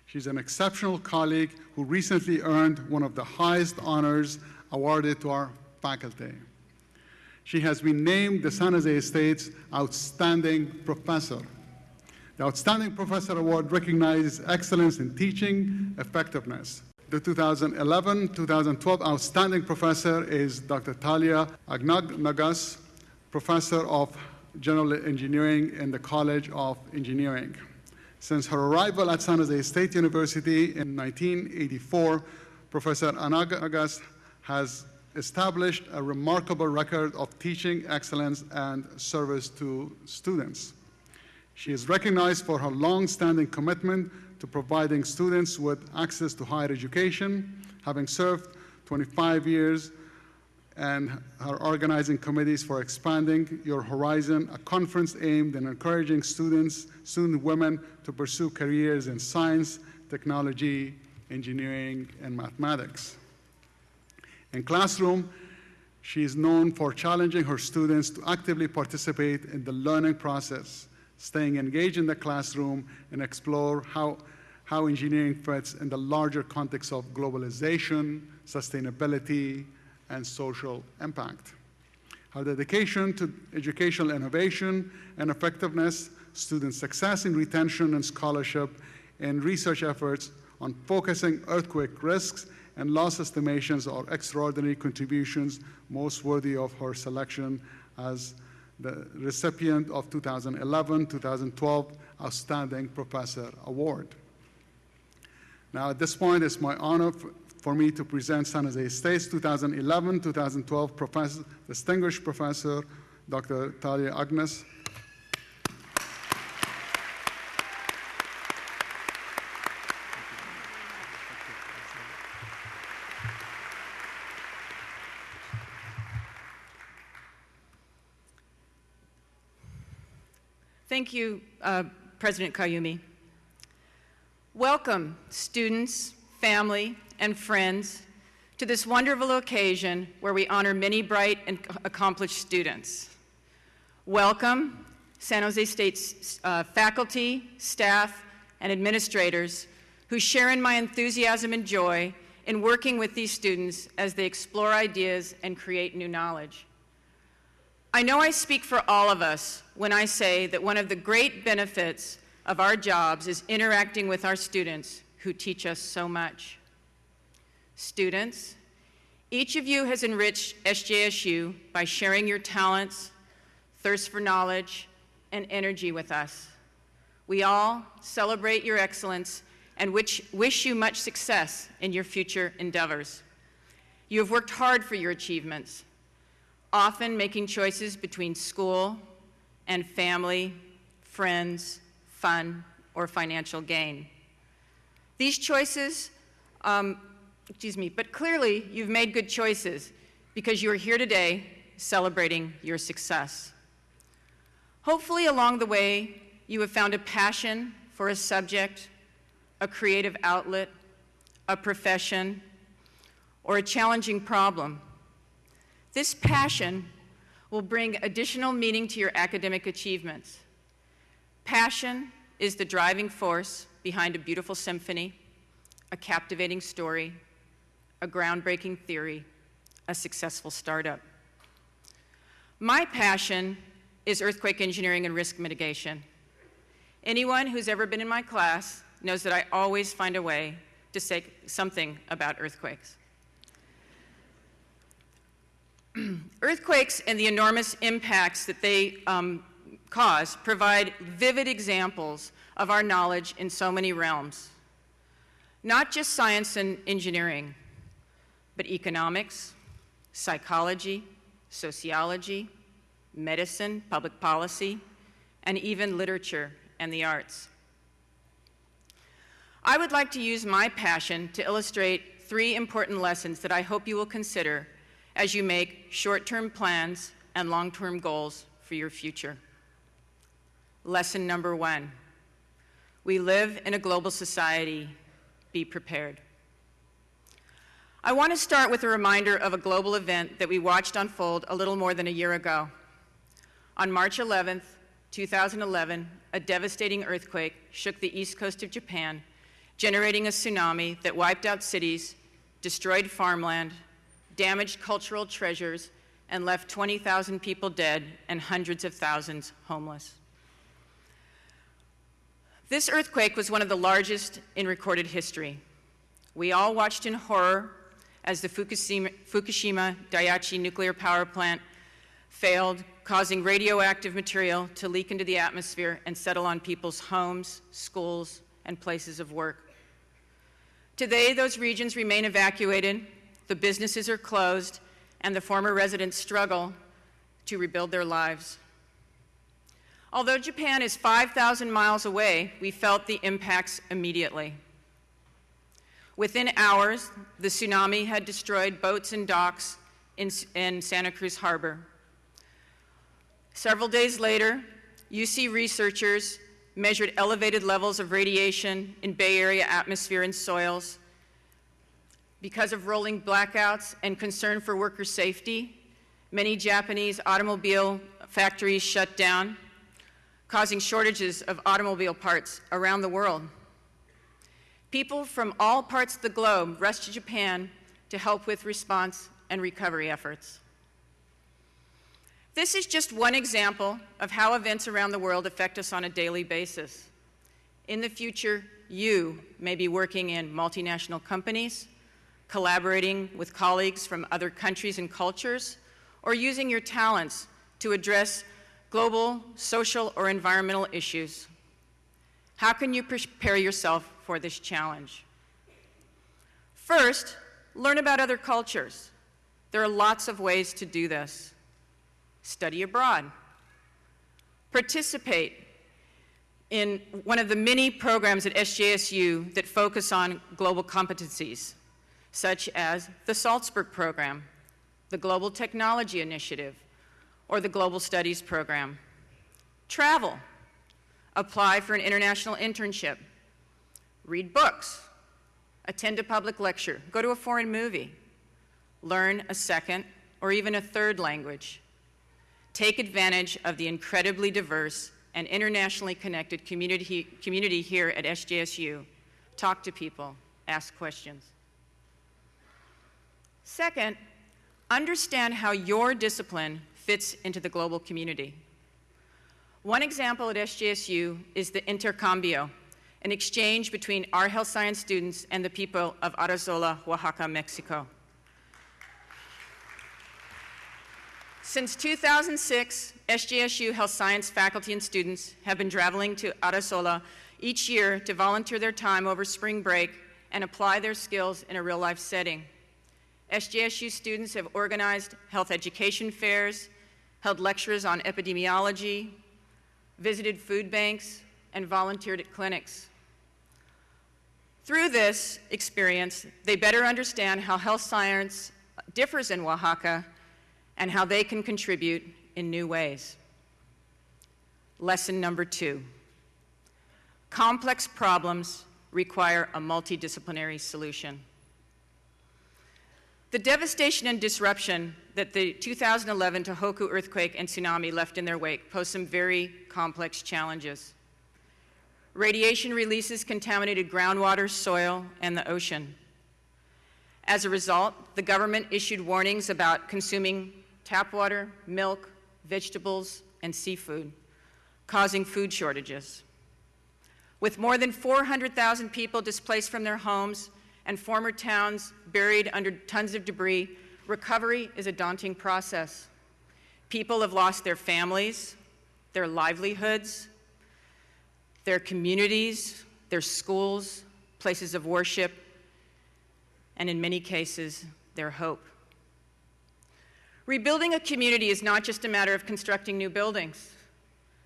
She's an exceptional colleague who recently earned one of the highest honors awarded to our faculty. She has been named the San Jose State's Outstanding Professor. The Outstanding Professor Award recognizes excellence in teaching effectiveness. The 2011-2012 Outstanding Professor is Dr. Talia Agnagas, Professor of General Engineering in the College of Engineering. Since her arrival at San Jose State University in 1984, Professor Agnagas has established a remarkable record of teaching excellence and service to students. She is recognized for her long-standing commitment to providing students with access to higher education, having served 25 years and her organizing committees for Expanding Your Horizon, a conference aimed at encouraging student women to pursue careers in science, technology, engineering, and mathematics. In classroom, she is known for challenging her students to actively participate in the learning process, staying engaged in the classroom, and explore how engineering fits in the larger context of globalization, sustainability, and social impact. Her dedication to educational innovation and effectiveness, student success in retention and scholarship, and research efforts on focusing earthquake risks and loss estimations are extraordinary contributions, most worthy of her selection as the recipient of 2011-2012 Outstanding Professor Award. Now, at this point, it's my honor for me to present San Jose State's 2011-2012 Distinguished Professor, Dr. Talia Agnes. Thank you, President Kayumi. Welcome, students, family, and friends, to this wonderful occasion where we honor many bright and accomplished students. Welcome, San Jose State's faculty, staff, and administrators who share in my enthusiasm and joy in working with these students as they explore ideas and create new knowledge. I know I speak for all of us when I say that one of the great benefits of our jobs is interacting with our students who teach us so much. Students, each of you has enriched SJSU by sharing your talents, thirst for knowledge, and energy with us. We all celebrate your excellence and wish you much success in your future endeavors. You have worked hard for your achievements, often making choices between school and family, friends, fun, or financial gain. These choices but clearly you've made good choices because you are here today celebrating your success. Hopefully along the way, you have found a passion for a subject, a creative outlet, a profession, or a challenging problem. This passion will bring additional meaning to your academic achievements. Passion is the driving force behind a beautiful symphony, a captivating story, a groundbreaking theory, a successful startup. My passion is earthquake engineering and risk mitigation. Anyone who's ever been in my class knows that I always find a way to say something about earthquakes. Earthquakes and the enormous impacts that they cause provide vivid examples of our knowledge in so many realms. Not just science and engineering, but economics, psychology, sociology, medicine, public policy, and even literature and the arts. I would like to use my passion to illustrate 3 important lessons that I hope you will consider as you make short-term plans and long-term goals for your future. Lesson number 1, we live in a global society. Be prepared. I want to start with a reminder of a global event that we watched unfold a little more than a year ago. On March 11th, 2011, a devastating earthquake shook the east coast of Japan, generating a tsunami that wiped out cities, destroyed farmland, damaged cultural treasures, and left 20,000 people dead and hundreds of thousands homeless. This earthquake was one of the largest in recorded history. We all watched in horror as the Fukushima Daiichi nuclear power plant failed, causing radioactive material to leak into the atmosphere and settle on people's homes, schools, and places of work. Today, those regions remain evacuated, the businesses are closed, and the former residents struggle to rebuild their lives. Although Japan is 5,000 miles away, we felt the impacts immediately. Within hours, the tsunami had destroyed boats and docks in Santa Cruz Harbor. Several days later, UC researchers measured elevated levels of radiation in Bay Area atmosphere and soils. Because of rolling blackouts and concern for worker safety, many Japanese automobile factories shut down, causing shortages of automobile parts around the world. People from all parts of the globe rushed to Japan to help with response and recovery efforts. This is just one example of how events around the world affect us on a daily basis. In the future, you may be working in multinational companies, collaborating with colleagues from other countries and cultures, or using your talents to address global, social, or environmental issues. How can you prepare yourself for this challenge? First, learn about other cultures. There are lots of ways to do this. Study abroad. Participate in one of the many programs at SJSU that focus on global competencies, such as the Salzburg Program, the Global Technology Initiative, or the Global Studies Program. Travel. Apply for an international internship. Read books. Attend a public lecture. Go to a foreign movie. Learn a second or even a third language. Take advantage of the incredibly diverse and internationally connected community here at SJSU. Talk to people. Ask questions. Second, understand how your discipline fits into the global community. One example at SJSU is the intercambio, an exchange between our health science students and the people of Arazola, Oaxaca, Mexico. Since 2006, SJSU health science faculty and students have been traveling to Arazola each year to volunteer their time over spring break and apply their skills in a real-life setting. SJSU students have organized health education fairs, held lectures on epidemiology, visited food banks, and volunteered at clinics. Through this experience, they better understand how health science differs in Oaxaca and how they can contribute in new ways. Lesson number 2. Complex problems require a multidisciplinary solution. The devastation and disruption that the 2011 Tohoku earthquake and tsunami left in their wake pose some very complex challenges. Radiation releases contaminated groundwater, soil, and the ocean. As a result, the government issued warnings about consuming tap water, milk, vegetables, and seafood, causing food shortages. With more than 400,000 people displaced from their homes and former towns buried under tons of debris, recovery is a daunting process. People have lost their families, their livelihoods, their communities, their schools, places of worship, and in many cases, their hope. Rebuilding a community is not just a matter of constructing new buildings.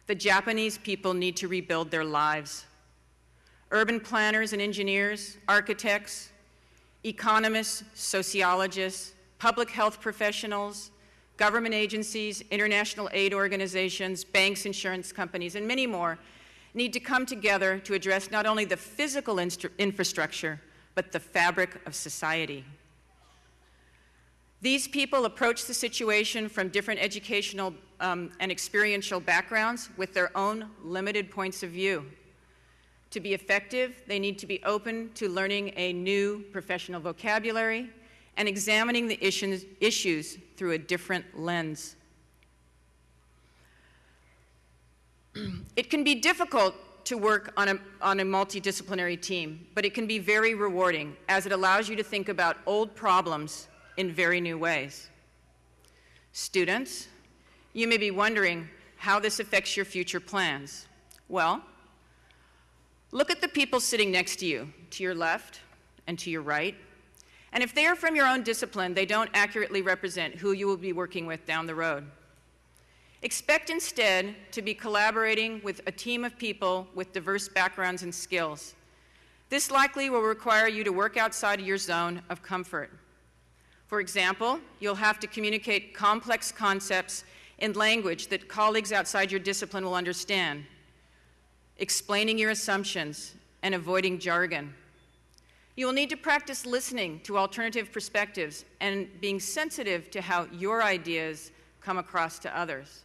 The Japanese people need to rebuild their lives. Urban planners and engineers, architects, economists, sociologists, public health professionals, government agencies, international aid organizations, banks, insurance companies, and many more need to come together to address not only the physical infrastructure, but the fabric of society. These people approach the situation from different educational and experiential backgrounds with their own limited points of view. To be effective, they need to be open to learning a new professional vocabulary and examining the issues through a different lens. It can be difficult to work on a multidisciplinary team, but it can be very rewarding as it allows you to think about old problems in very new ways. Students, you may be wondering how this affects your future plans. Well, look at the people sitting next to you, to your left and to your right. And if they are from your own discipline, they don't accurately represent who you will be working with down the road. Expect instead to be collaborating with a team of people with diverse backgrounds and skills. This likely will require you to work outside of your zone of comfort. For example, you'll have to communicate complex concepts in language that colleagues outside your discipline will understand, explaining your assumptions and avoiding jargon. You will need to practice listening to alternative perspectives and being sensitive to how your ideas come across to others.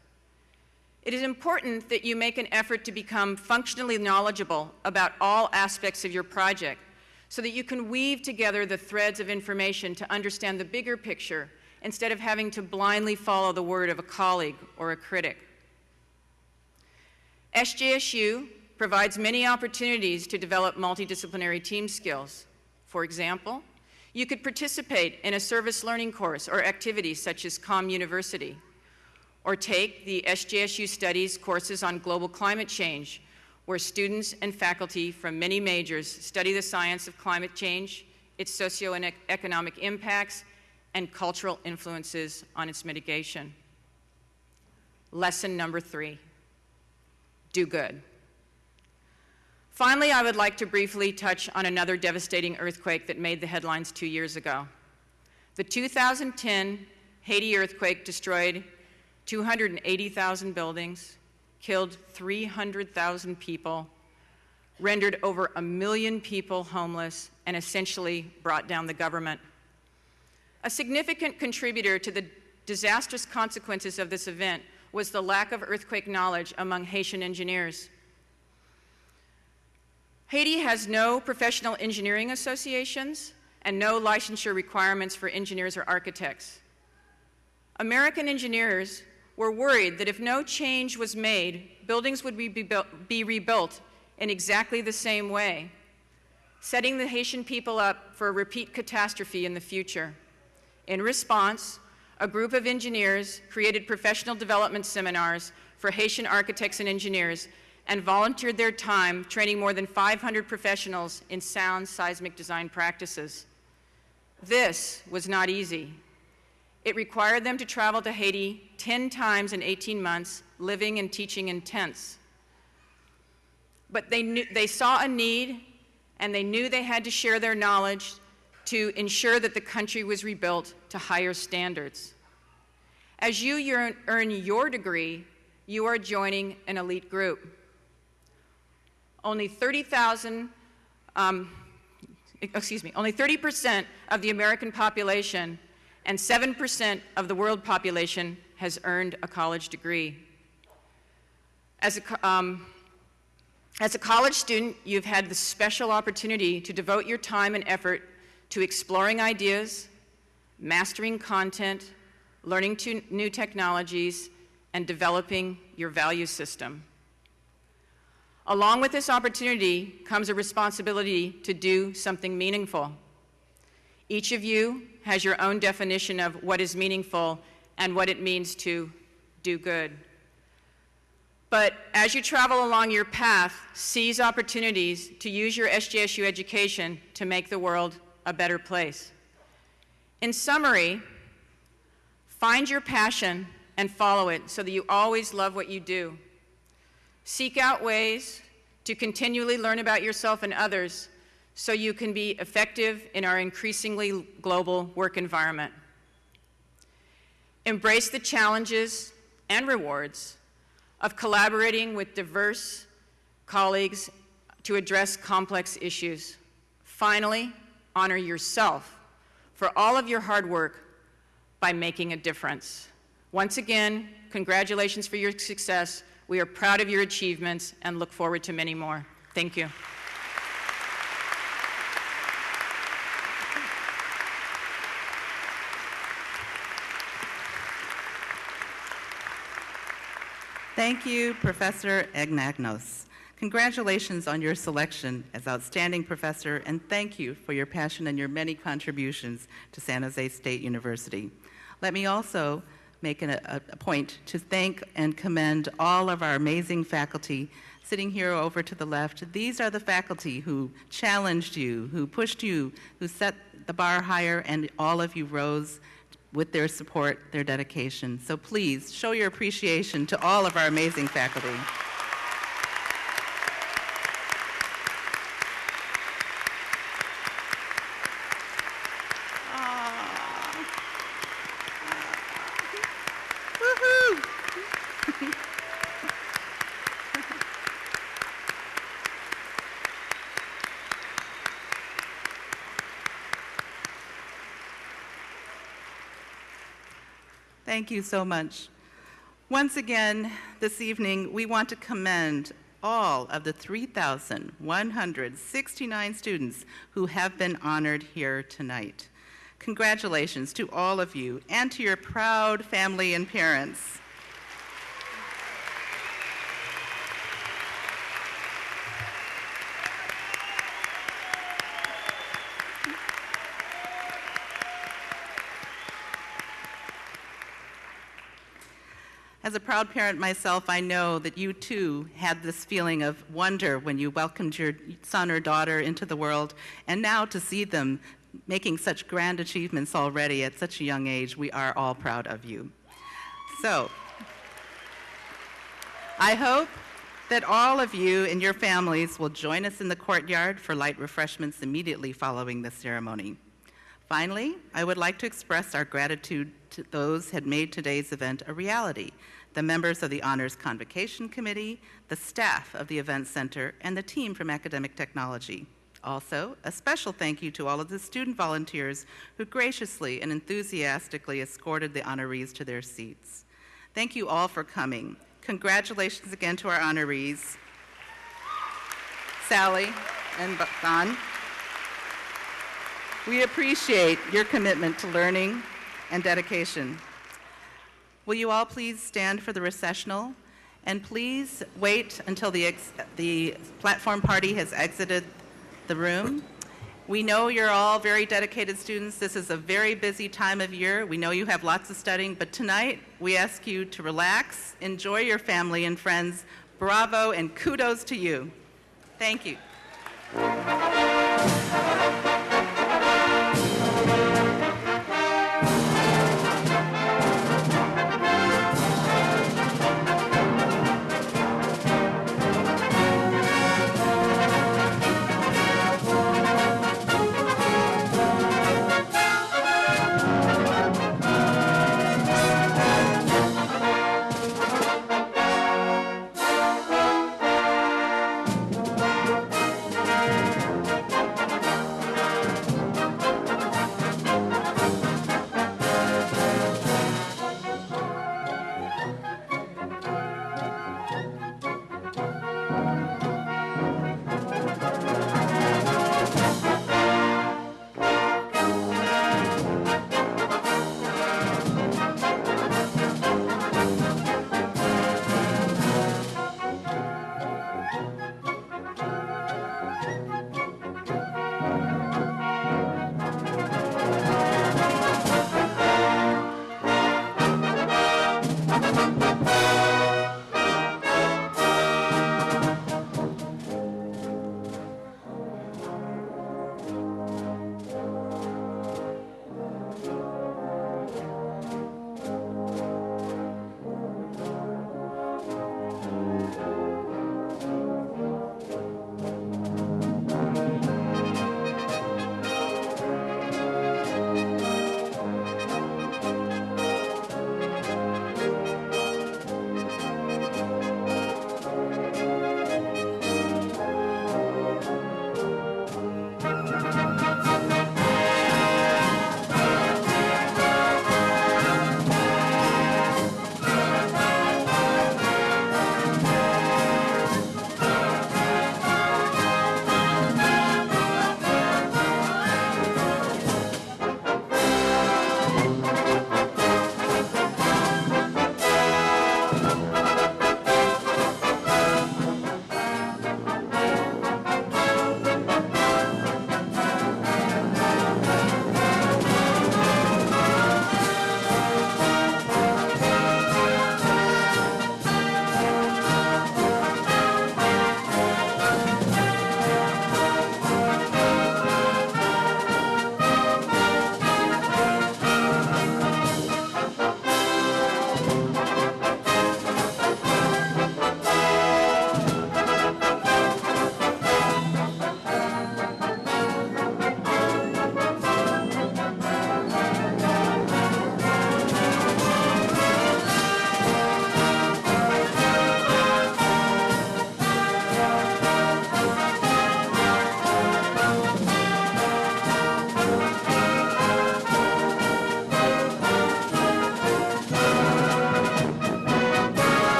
It is important that you make an effort to become functionally knowledgeable about all aspects of your project so that you can weave together the threads of information to understand the bigger picture instead of having to blindly follow the word of a colleague or a critic. SJSU provides many opportunities to develop multidisciplinary team skills. For example, you could participate in a service learning course or activities such as COM University, or take the SJSU Studies courses on global climate change, where students and faculty from many majors study the science of climate change, its socioeconomic impacts, and cultural influences on its mitigation. Lesson number 3, do good. Finally, I would like to briefly touch on another devastating earthquake that made the headlines 2 years ago. The 2010 Haiti earthquake destroyed 280,000 buildings, killed 300,000 people, rendered over 1 million people homeless, and essentially brought down the government. A significant contributor to the disastrous consequences of this event was the lack of earthquake knowledge among Haitian engineers. Haiti has no professional engineering associations and no licensure requirements for engineers or architects. American engineers were worried that if no change was made, buildings would be rebuilt in exactly the same way, setting the Haitian people up for a repeat catastrophe in the future. In response, a group of engineers created professional development seminars for Haitian architects and engineers and volunteered their time training more than 500 professionals in sound seismic design practices. This was not easy. It required them to travel to Haiti 10 times in 18 months, living and teaching in tents. But they saw a need and they knew they had to share their knowledge to ensure that the country was rebuilt to higher standards. As you earn your degree, you are joining an elite group. Only 30% of the American population and 7% of the world population has earned a college degree. As a college student, you've had the special opportunity to devote your time and effort to exploring ideas, mastering content, learning new technologies, and developing your value system. Along with this opportunity comes a responsibility to do something meaningful. Each of you has your own definition of what is meaningful and what it means to do good. But as you travel along your path, seize opportunities to use your SJSU education to make the world a better place. In summary, find your passion and follow it so that you always love what you do. Seek out ways to continually learn about yourself and others so you can be effective in our increasingly global work environment. Embrace the challenges and rewards of collaborating with diverse colleagues to address complex issues. Finally, honor yourself for all of your hard work by making a difference. Once again, congratulations for your success. We are proud of your achievements and look forward to many more. Thank you. Thank you, Professor Egnagnos. Congratulations on your selection as outstanding professor, and thank you for your passion and your many contributions to San Jose State University. Let me also make a point to thank and commend all of our amazing faculty sitting here over to the left. These are the faculty who challenged you, who pushed you, who set the bar higher, and all of you rose with their support, their dedication. So please show your appreciation to all of our amazing faculty. Thank you so much. Once again, this evening, we want to commend all of the 3,169 students who have been honored here tonight. Congratulations to all of you and to your proud family and parents. As a proud parent myself, I know that you too had this feeling of wonder when you welcomed your son or daughter into the world, and now to see them making such grand achievements already at such a young age, we are all proud of you. So, I hope that all of you and your families will join us in the courtyard for light refreshments immediately following the ceremony. Finally, I would like to express our gratitude to those who had made today's event a reality: the members of the Honors Convocation Committee, the staff of the Event Center, and the team from Academic Technology. Also, a special thank you to all of the student volunteers who graciously and enthusiastically escorted the honorees to their seats. Thank you all for coming. Congratulations again to our honorees, Sally and Don. We appreciate your commitment to learning and dedication. Will you all please stand for the recessional? And please wait until the platform party has exited the room. We know you're all very dedicated students. This is a very busy time of year. We know you have lots of studying, but tonight we ask you to relax, enjoy your family and friends. Bravo and kudos to you. Thank you. Thank you.